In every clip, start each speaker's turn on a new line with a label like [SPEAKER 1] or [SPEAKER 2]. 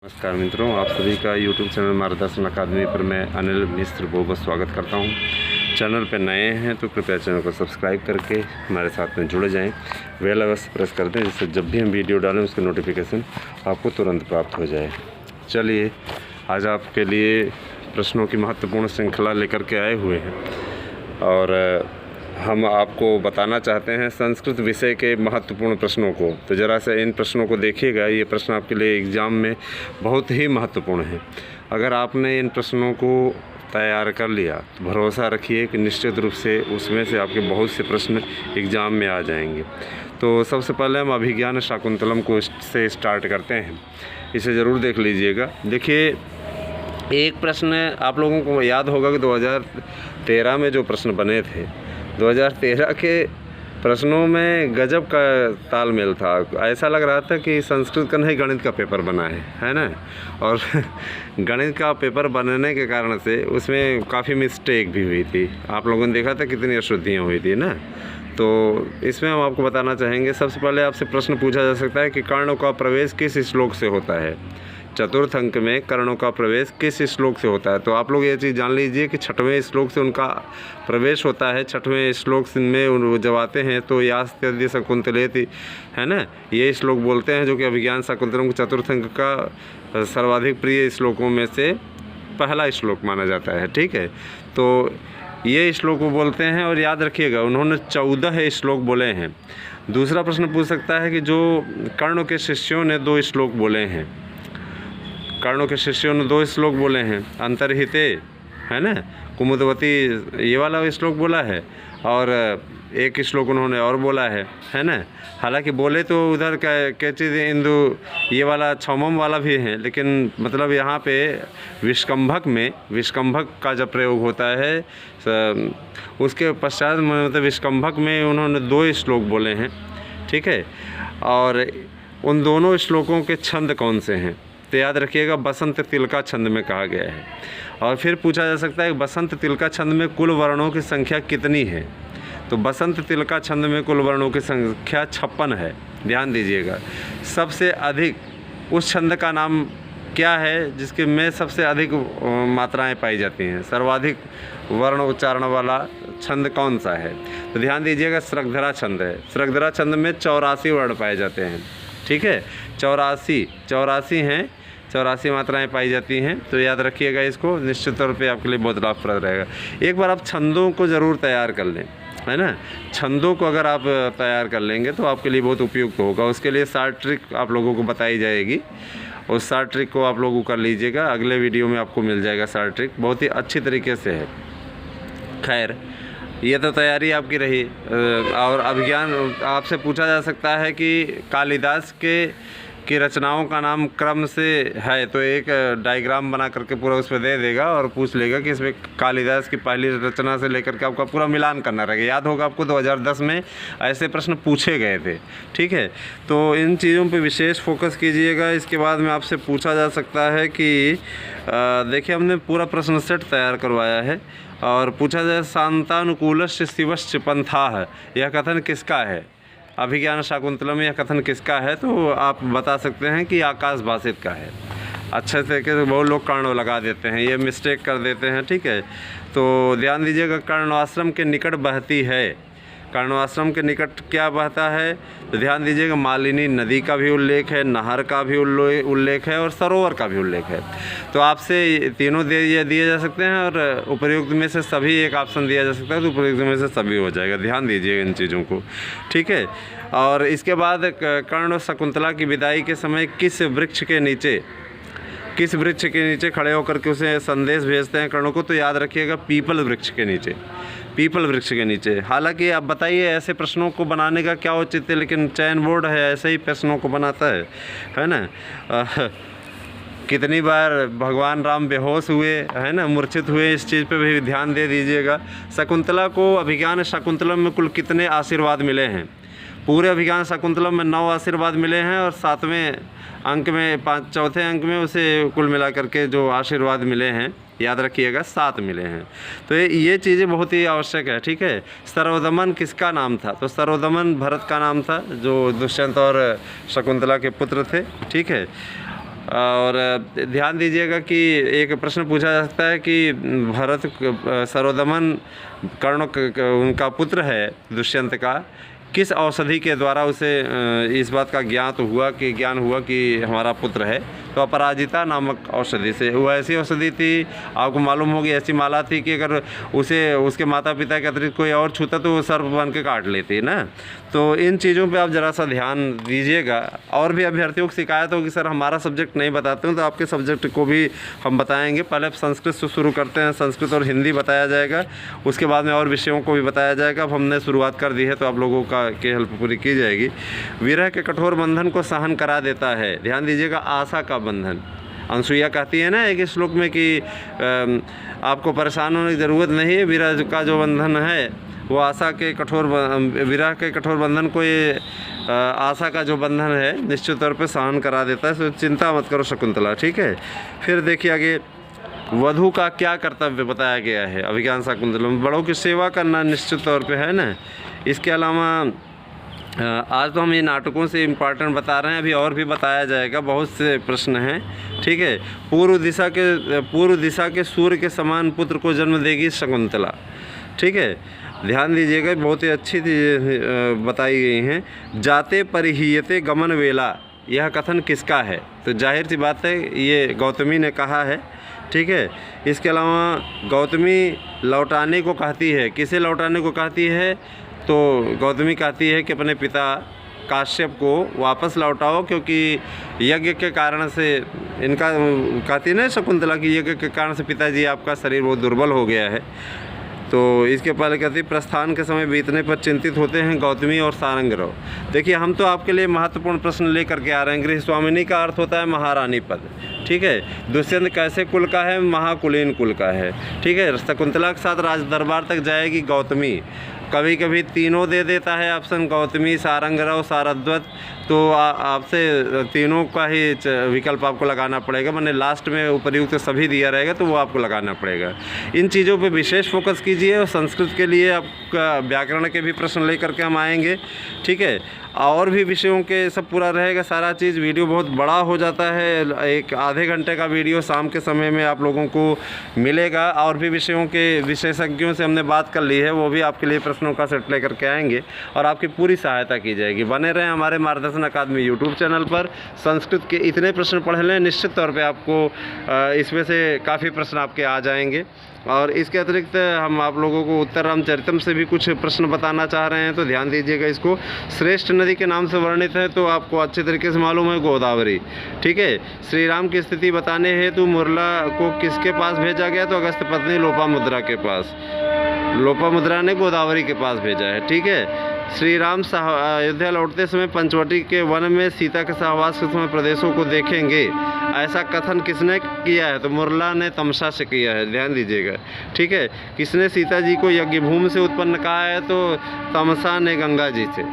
[SPEAKER 1] नमस्कार मित्रों, आप सभी का YouTube चैनल मार्गदर्शन अकादमी पर मैं अनिल मिश्र बहुत स्वागत करता हूं। चैनल पर नए हैं तो कृपया चैनल को सब्सक्राइब करके हमारे साथ में जुड़ जाएं। बेल अवश्य प्रेस कर दें जिससे जब भी हम वीडियो डालें उसकी नोटिफिकेशन आपको तुरंत प्राप्त हो जाए। चलिए, आज आपके लिए प्रश्नों की महत्वपूर्ण श्रृंखला लेकर के आए हुए हैं और हम आपको बताना चाहते हैं संस्कृत विषय के महत्वपूर्ण प्रश्नों को। तो ज़रा से इन प्रश्नों को देखिएगा, ये प्रश्न आपके लिए एग्ज़ाम में बहुत ही महत्वपूर्ण है। अगर आपने इन प्रश्नों को तैयार कर लिया तो भरोसा रखिए कि निश्चित रूप से उसमें से आपके बहुत से प्रश्न एग्ज़ाम में आ जाएंगे। तो सबसे पहले हम अभिज्ञान शाकुंतलम को से स्टार्ट करते हैं, इसे ज़रूर देख लीजिएगा। देखिए, एक प्रश्न आप लोगों को याद होगा कि 2013 में जो प्रश्न बने थे, 2013 के प्रश्नों में गजब का तालमेल था। ऐसा लग रहा था कि संस्कृत का नहीं गणित का पेपर बना है ना। और गणित का पेपर बनने के कारण से उसमें काफ़ी मिस्टेक भी हुई थी। आप लोगों ने देखा था कितनी अशुद्धियाँ हुई थी ना। तो इसमें हम आपको बताना चाहेंगे, सबसे पहले आपसे प्रश्न पूछा जा सकता है कि कर्णों का प्रवेश किस श्लोक से होता है। चतुर्थ अंक में कर्णों का प्रवेश किस श्लोक से होता है। तो आप लोग ये चीज़ जान लीजिए कि 6वें श्लोक से उनका प्रवेश होता है। 6वें श्लोक में जब आते हैं तो यास्त्यद्य शकुंतलेति, है ना, ये श्लोक बोलते हैं, जो कि अभिज्ञान शाकुंतलम के चतुर्थ अंक का सर्वाधिक प्रिय श्लोकों में से पहला श्लोक माना जाता है। ठीक है, तो ये श्लोक वो बोलते हैं और याद रखिएगा उन्होंने 14 श्लोक बोले हैं। दूसरा प्रश्न पूछ सकता है कि जो कर्ण के शिष्यों ने 2 श्लोक बोले हैं, कर्णों के शिष्यों ने 2 श्लोक बोले हैं, अंतर्हिते, है ना, कुमुदवती, ये वाला श्लोक बोला है, और एक श्लोक उन्होंने और बोला है ना। हालांकि बोले तो उधर क्या चीज़ इंदु, ये वाला 6वां वाला भी है, लेकिन मतलब यहाँ पे विष्कंभक का जब प्रयोग होता है उसके पश्चात मतलब विष्कंभक में उन्होंने 2 श्लोक बोले हैं। ठीक है, और उन दोनों श्लोकों के छंद कौन से हैं तो याद रखिएगा बसंत तिलका छंद में कहा गया है। और फिर पूछा जा सकता है कि बसंत तिलका छंद में कुल वर्णों की संख्या कितनी है। तो बसंत तिलका छंद में कुल वर्णों की संख्या 56 है। ध्यान दीजिएगा, सबसे अधिक उस छंद का नाम क्या है जिसके में सबसे अधिक मात्राएं पाई जाती हैं, सर्वाधिक वर्ण उच्चारण वाला छंद कौन सा है। तो ध्यान दीजिएगा स्रग्धरा छंद है। स्रग्धरा छंद में 84 वर्ण पाए जाते हैं। ठीक है, 84 हैं, 84 मात्राएं पाई जाती हैं। तो याद रखिएगा इसको, निश्चित तौर पे आपके लिए बहुत लाभप्रद रहेगा। एक बार आप छंदों को ज़रूर तैयार कर लें, है ना। छंदों को अगर आप तैयार कर लेंगे तो आपके लिए बहुत उपयुक्त होगा। उसके लिए 7 ट्रिक आप लोगों को बताई जाएगी, उस 7 ट्रिक को आप लोग कर लीजिएगा। अगले वीडियो में आपको मिल जाएगा 7 ट्रिक, बहुत ही अच्छी तरीके से है। खैर, ये तो तैयारी आपकी रही। और अभिज्ञान आपसे पूछा जा सकता है कि कालिदास की रचनाओं का नाम क्रम से है, तो एक डायग्राम बना करके पूरा उस पर दे देगा और पूछ लेगा कि इसमें कालिदास की पहली रचना से लेकर के आपका पूरा मिलान करना रहेगा। याद होगा आपको 2010 में ऐसे प्रश्न पूछे गए थे। ठीक है, तो इन चीज़ों पे विशेष फोकस कीजिएगा। इसके बाद में आपसे पूछा जा सकता है कि देखिए, हमने पूरा प्रश्न सेट तैयार करवाया है और पूछा जाए शांतानुकूलस्य शिवश्च पंथाः, यह कथन किसका है। अभिज्ञान शाकुंतलम में यह कथन किसका है, तो आप बता सकते हैं कि आकाश भाषित का है। अच्छे तरीके से बहुत लोग कर्ण लगा देते हैं, ये मिस्टेक कर देते हैं। ठीक है, तो ध्यान दीजिएगा कर्णाश्रम के निकट बहती है। कर्णाश्रम के निकट क्या बहता है, तो ध्यान दीजिएगा मालिनी नदी का भी उल्लेख है, नहर का भी उल्लेख है और सरोवर का भी उल्लेख है। तो आपसे तीनों दिए जा सकते हैं और उपयुक्त में से सभी एक ऑप्शन दिया जा सकता है, तो उपयुक्त में से सभी हो जाएगा। ध्यान दीजिएगा इन चीज़ों को। ठीक है, और इसके बाद कर्ण और शकुंतला की विदाई के समय किस वृक्ष के नीचे खड़े होकर के उसे संदेश भेजते हैं कर्णों को, तो याद रखिएगा पीपल वृक्ष के नीचे। हालांकि आप बताइए ऐसे प्रश्नों को बनाने का क्या औचित्य, लेकिन चयन बोर्ड है ऐसे ही प्रश्नों को बनाता है ना। कितनी बार भगवान राम बेहोश हुए, है ना, मूर्छित हुए, इस चीज़ पे भी ध्यान दे दीजिएगा। शकुंतला को अभिज्ञान शाकुंतलम में कुल कितने आशीर्वाद मिले हैं। पूरे अभिज्ञान शाकुंतलम में 9 आशीर्वाद मिले हैं और 7वें अंक में 4थे अंक में उसे कुल मिलाकर के जो आशीर्वाद मिले हैं याद रखिएगा 7 मिले हैं। तो ये चीज़ें बहुत ही आवश्यक है। ठीक है, सर्वदमन किसका नाम था, तो सर्वदमन भरत का नाम था, जो दुष्यंत और शकुंतला के पुत्र थे। ठीक है, और ध्यान दीजिएगा कि एक प्रश्न पूछा जा सकता है कि भरत सरोदमन कर्ण उनका पुत्र है दुष्यंत का, किस औषधि के द्वारा उसे इस बात का ज्ञान हुआ कि हमारा पुत्र है? तो अपराजिता नामक औषधि से। वो ऐसी औषधि थी, आपको मालूम होगी, ऐसी माला थी कि अगर उसे उसके माता पिता के अतिरिक्त कोई और छूता तो वो सर्प बन के काट लेती ना। तो इन चीज़ों पे आप ज़रा सा ध्यान दीजिएगा। और भी अभ्यर्थियों को शिकायत होगी सर हमारा सब्जेक्ट नहीं बताते हो, तो आपके सब्जेक्ट को भी हम बताएंगे। पहले आप संस्कृत से शुरू करते हैं, संस्कृत और हिंदी बताया जाएगा, उसके बाद में और विषयों को भी बताया जाएगा। अब हमने शुरुआत कर दी है तो आप लोगों की हेल्प पूरी की जाएगी। विरह के कठोर बंधन को सहन करा देता है, ध्यान दीजिएगा, आशा का बंधन। अनसुईया कहती है ना एक श्लोक में कि आपको परेशान होने की ज़रूरत नहीं है, विरह का जो बंधन है वो आशा के कठोर, विरह के कठोर बंधन को ये आशा का जो बंधन है निश्चित तौर पे सहन करा देता है। तो चिंता मत करो शकुंतला, ठीक है। फिर देखिए आगे, वधू का क्या कर्तव्य बताया गया है अभिज्ञान शाकुंतलम, बड़ों की सेवा करना निश्चित तौर पे है ना। इसके अलावा आज तो हम ये नाटकों से इम्पॉर्टेंट बता रहे हैं, अभी और भी बताया जाएगा, बहुत से प्रश्न हैं, ठीक है। पूर्व दिशा के सूर्य के समान पुत्र को जन्म देगी शकुंतला, ठीक है। ध्यान दीजिएगा, बहुत ही अच्छी बताई गई हैं। जाते परिहीयते गमन वेला, यह कथन किसका है? तो जाहिर सी बात है ये गौतमी ने कहा है, ठीक है। इसके अलावा गौतमी लौटाने को कहती है, किसे लौटाने को कहती है? तो गौतमी कहती है कि अपने पिता काश्यप को वापस लौटाओ, क्योंकि यज्ञ के कारण से इनका, कहती है ना शकुंतला की यज्ञ के कारण से पिताजी आपका शरीर बहुत दुर्बल हो गया है। तो इसके पहले कहती प्रस्थान के समय बीतने पर चिंतित होते हैं गौतमी और सारंगरव। देखिए हम तो आपके लिए महत्वपूर्ण प्रश्न लेकर के आ रहे हैं। गृह स्वामिनी का अर्थ होता है महारानी पद, ठीक है। दुष्यंत कैसे कुल का है? महाकुलीन कुल का है, ठीक है। शकुंतला के साथ राज दरबार तक जाएगी गौतमी, कभी कभी तीनों दे देता है ऑप्शन, गौतमी, सारंगरव, सारद्वत। तो आपसे तीनों का ही विकल्प आपको लगाना पड़ेगा, मैंने लास्ट में उपर्युक्त सभी दिया रहेगा तो वो आपको लगाना पड़ेगा। इन चीज़ों पे विशेष फोकस कीजिए। और संस्कृत के लिए आपका व्याकरण के भी प्रश्न लेकर के हम आएंगे, ठीक है। और भी विषयों के सब पूरा रहेगा सारा चीज़। वीडियो बहुत बड़ा हो जाता है, एक आधे घंटे का वीडियो शाम के समय में आप लोगों को मिलेगा। और भी विषयों के विशेषज्ञों से हमने बात कर ली है, वो भी आपके लिए प्रश्नों का सेट लेकर के आएंगे और आपकी पूरी सहायता की जाएगी। बने रहें हमारे मार्गदर्शन अकादमी यूट्यूब चैनल पर। संस्कृत के इतने प्रश्न पढ़ लें, निश्चित तौर पर आपको इसमें से काफ़ी प्रश्न आपके आ जाएंगे। और इसके अतिरिक्त हम आप लोगों को उत्तर रामचरितम से भी कुछ प्रश्न बताना चाह रहे हैं, तो ध्यान दीजिएगा। इसको श्रेष्ठ नदी के नाम से वर्णित है तो आपको अच्छे तरीके से मालूम है, गोदावरी, ठीक है। श्री राम की स्थिति बताने हेतु मुरला को किसके पास भेजा गया? तो अगस्त पत्नी लोपामुद्रा के पास, लोपामुद्रा ने गोदावरी के पास भेजा है, ठीक है। श्री राम अयोध्या लौटते समय पंचवटी के वन में सीता के सहवास के समय प्रदेशों को देखेंगे, ऐसा कथन किसने किया है? तो मुरला ने तमसा से किया है, ध्यान दीजिएगा, ठीक है। किसने सीता जी को यज्ञ भूमि से उत्पन्न कहा है? तो तमसा ने गंगा जी से,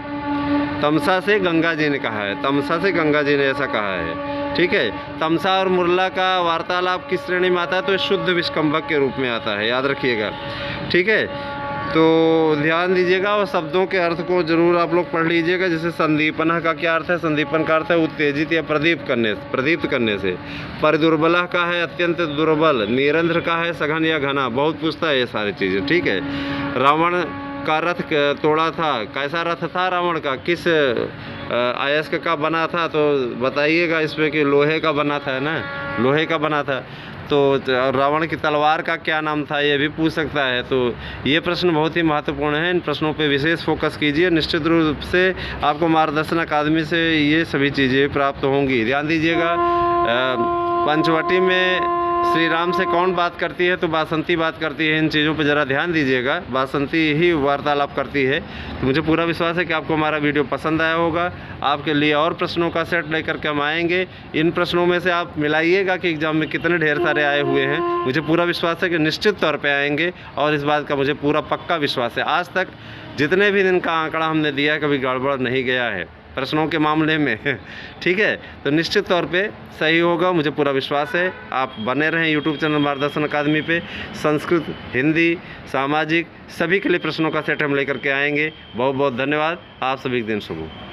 [SPEAKER 1] तमसा से गंगा जी ने कहा है, तमसा से गंगा जी ने ऐसा कहा है, ठीक है। तमसा और मुरला का वार्तालाप किस श्रेणी में आता है? तो शुद्ध विष्कंभक के रूप में आता है, याद रखिएगा, ठीक है। तो ध्यान दीजिएगा और शब्दों के अर्थ को जरूर आप लोग पढ़ लीजिएगा। जैसे संदीपन का क्या अर्थ है? संदीपन का अर्थ है उत्तेजित या प्रदीप्त करने से। परिदुर्बला का है अत्यंत दुर्बल। निरंध्र का है सघन या घना। बहुत पूछता है ये सारी चीज़ें, ठीक है। रावण का रथ तोड़ा था, कैसा रथ था रावण का? किस अयस्क का बना था? तो बताइएगा इसमें कि लोहे का बना था ना, लोहे का बना था। तो रावण की तलवार का क्या नाम था? ये भी पूछ सकता है। तो ये प्रश्न बहुत ही महत्वपूर्ण है, इन प्रश्नों पे विशेष फोकस कीजिए। निश्चित रूप से आपको मार्गदर्शन अकादमी से ये सभी चीज़ें प्राप्त होंगी। ध्यान दीजिएगा, पंचवटी में श्री राम से कौन बात करती है? तो बासंती बात करती है। इन चीज़ों पर ज़रा ध्यान दीजिएगा, बासंती ही वार्तालाप करती है। तो मुझे पूरा विश्वास है कि आपको हमारा वीडियो पसंद आया होगा। आपके लिए और प्रश्नों का सेट लेकर के हम आएंगे। इन प्रश्नों में से आप मिलाइएगा कि एग्जाम में कितने ढेर सारे आए हुए हैं। मुझे पूरा विश्वास है कि निश्चित तौर पर आएंगे, और इस बात का मुझे पूरा पक्का विश्वास है। आज तक जितने भी दिन का आंकड़ा हमने दिया है, कभी गड़बड़ नहीं गया है प्रश्नों के मामले में, ठीक है। तो निश्चित तौर पे सही होगा, मुझे पूरा विश्वास है। आप बने रहें यूट्यूब चैनल मार्गदर्शन अकादमी पे। संस्कृत, हिंदी, सामाजिक सभी के लिए प्रश्नों का सेट हम लेकर के आएंगे। बहुत बहुत धन्यवाद। आप सभी दिन शुभ हो।